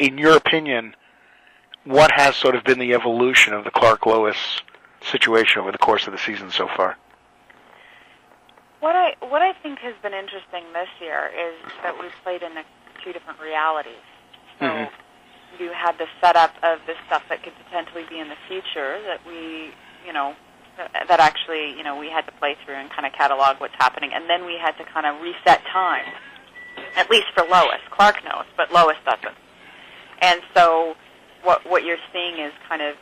in your opinion, what has sort of been the evolution of the Clark-Lois situation over the course of the season so far? What I think has been interesting this year is that we've played in two different realities. So you had the setup of this stuff that could potentially be in the future that we, that actually, we had to play through and kind of catalog what's happening, and then we had to kind of reset time, at least for Lois. Clark knows, but Lois doesn't. And so what you're seeing is kind of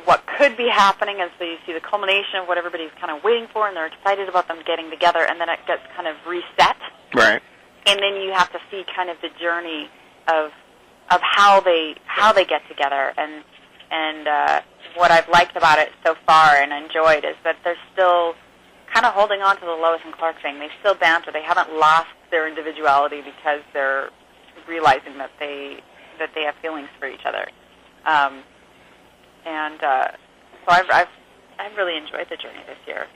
what could be happening, and so you see the culmination of what everybody's kind of waiting for, and they're excited about them getting together, and then it gets kind of reset. Right. And then you have to see kind of the journey of how they get together, and what I've liked about it so far and enjoyed is that they're still kind of holding on to the Lois and Clark thing. They still banter. They haven't lost their individuality because they're realizing that they have feelings for each other. So I've really enjoyed the journey this year.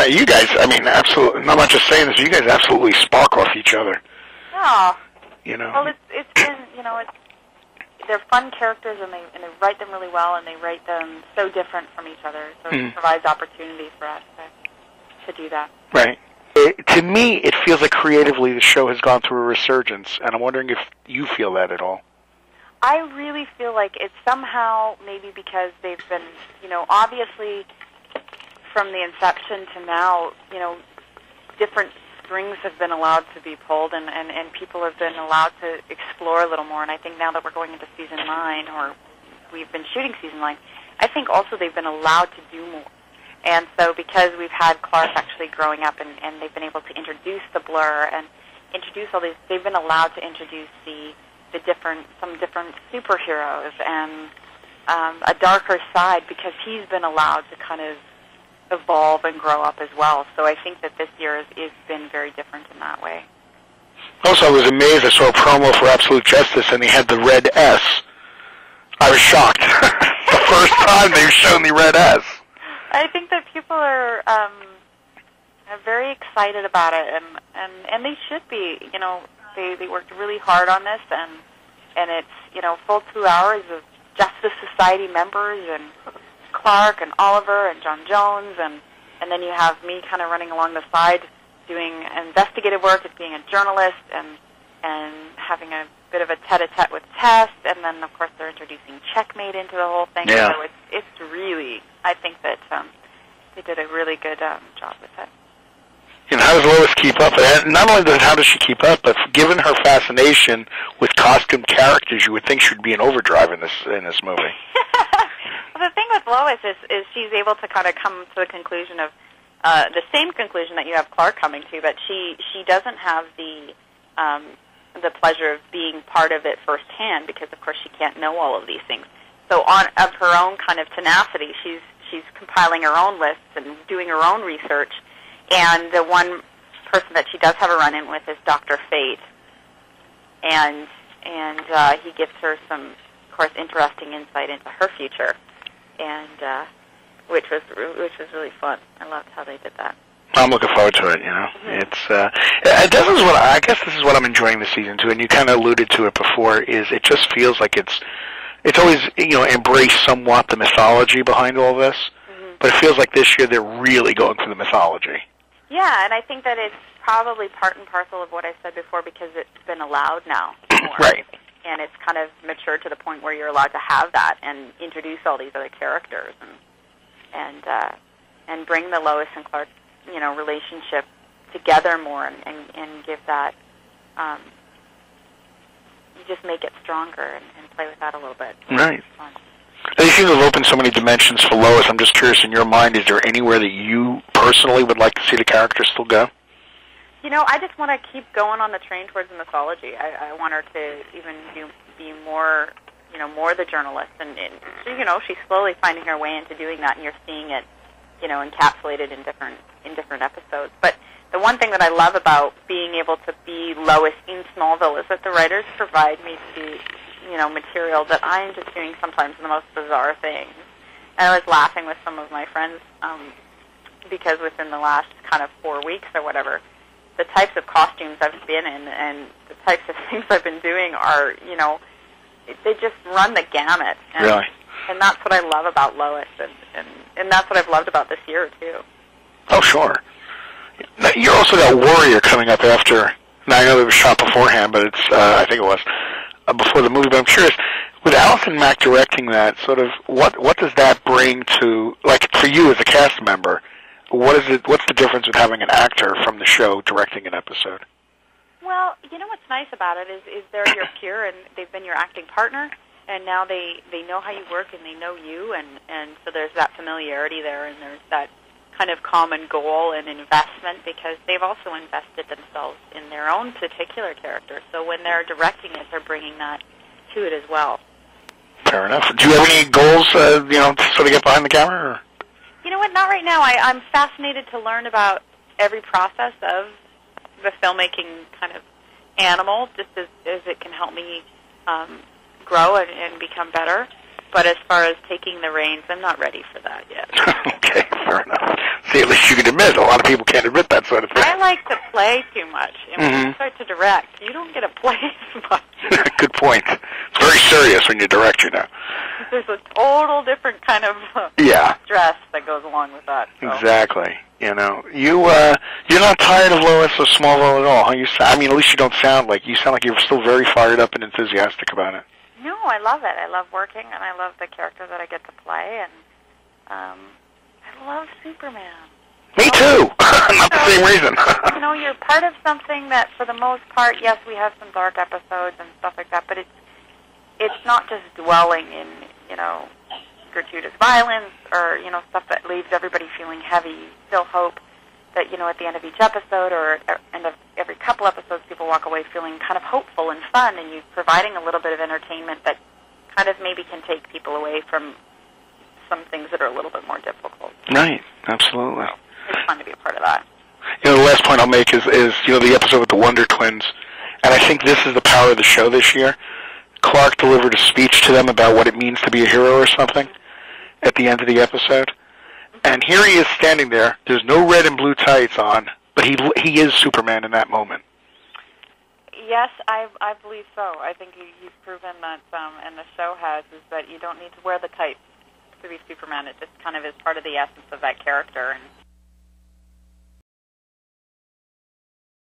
You guys, I mean, absolutely. I'm not just saying this. You guys absolutely spark off each other. Oh. Well, it's been they're fun characters, and they write them really well, and they write them so different from each other. So it provides opportunity for us to do that. Right. To me, it feels like creatively the show has gone through a resurgence, and I'm wondering if you feel that at all. I really feel like it's somehow maybe because they've been, obviously from the inception to now, different strings have been allowed to be pulled, and people have been allowed to explore a little more. And I think now that we're going into season 9, or we've been shooting season 9, I think also they've been allowed to do more. And so because we've had Clark actually growing up, and they've been able to introduce the blur and introduce all these, they've been allowed to introduce some different superheroes and a darker side, because he's been allowed to kind of evolve and grow up as well. So I think that this year has been very different in that way. Also, I was amazed. I saw a promo for Absolute Justice, and they had the red S. I was shocked. The first time they've shown the red S. I think that people are very excited about it, and they should be. They worked really hard on this, and it's full 2 hours of Justice Society members and Clark and Oliver and John Jones, and then you have me kind of running along the side doing investigative work as being a journalist, and having a bit of a tete-a-tete with Tess, and then of course they're introducing Checkmate into the whole thing. Yeah. So it's really, I think that they did a really good job with it. And how does Lois keep up? Not only how does she keep up, but given her fascination with costumed characters, you would think she'd be in overdrive in this movie. Well, the thing with Lois is she's able to kind of come to the conclusion of the same conclusion that you have Clark coming to, but she doesn't have the pleasure of being part of it firsthand, because of course she can't know all of these things. So of her own kind of tenacity, she's compiling her own lists and doing her own research. And the one person that she does have a run-in with is Dr. Fate, and he gives her some, of course, interesting insight into her future, and which was really fun. I loved how they did that. I'm looking forward to it. I guess this is what I'm enjoying this season too. And you kind of alluded to it before. Is it just feels like it's always embraced somewhat the mythology behind all this, but it feels like this year they're really going for the mythology. Yeah, and I think that it's probably part and parcel of what I said before, because it's been allowed now more. Right. And it's kind of matured to the point where you're allowed to have that and introduce all these other characters and bring the Lois and Clark, relationship together more, and give that, you just make it stronger and play with that a little bit. Right. You seem to have opened so many dimensions for Lois. I'm just curious, in your mind, is there anywhere that you personally would like to see the character still go? I just want to keep going on the train towards the mythology. I want her to even be more, more the journalist. And she's slowly finding her way into doing that, and you're seeing it, encapsulated in different episodes. But the one thing that I love about being able to be Lois in Smallville is that the writers provide me to material that I'm just doing sometimes the most bizarre things. And I was laughing with some of my friends because within the last kind of 4 weeks or whatever, the types of costumes I've been in and the types of things I've been doing are, they just run the gamut. And, Really? And that's what I love about Lois, and that's what I've loved about this year, too. Oh, sure. Now, you're also got Warrior coming up after. Now, I know it was shot beforehand, but it's, I think it was, before the movie, but I'm curious, with Allison Mack directing that, sort of, what does that bring to, like, for you as a cast member, what's the difference with having an actor from the show directing an episode? Well, you know what's nice about it is they're your peer, and they've been your acting partner, and now they know how you work, and they know you, and so there's that familiarity there, and there's that kind of common goal and investment, because they've also invested themselves in their own particular character. So when they're directing it, they're bringing that to it as well. Fair enough. Do you have any goals, to sort of get behind the camera? Or? You know what? Not right now. I'm fascinated to learn about every process of the filmmaking kind of animal, just as it can help me grow and become better. But as far as taking the reins, I'm not ready for that yet. Okay, fair enough. See, at least you can admit. A lot of people can't admit that sort of thing. I like to play too much. And when you start to direct, you don't get to play as much. Good point. It's very serious when you direct, There's a total different kind of stress that goes along with that. So. Exactly. You're not tired of Lois or Smallville at all, huh? At least you don't sound like you sound like you're still very fired up and enthusiastic about it. No, I love it. I love working, and I love the character that I get to play, and I love Superman. Me too. Not the same reason. You're part of something that, for the most part, yes, we have some dark episodes and stuff like that, but it's not just dwelling in, gratuitous violence or, stuff that leaves everybody feeling heavy. You still hope that, at the end of each episode or end of every couple episodes, people walk away feeling kind of hopeful and fun, and you're providing a little bit of entertainment that kind of maybe can take people away from some things that are a little bit more difficult. Right, absolutely. It's fun to be a part of that. The last point I'll make is the episode with the Wonder Twins, and I think this is the power of the show this year. Clark delivered a speech to them about what it means to be a hero or something at the end of the episode. And here he is standing there. There's no red and blue tights on, but he is Superman in that moment. Yes, I believe so. I think he's proven that, and the show has, is that you don't need to wear the tights to be Superman. It just kind of is part of the essence of that character. And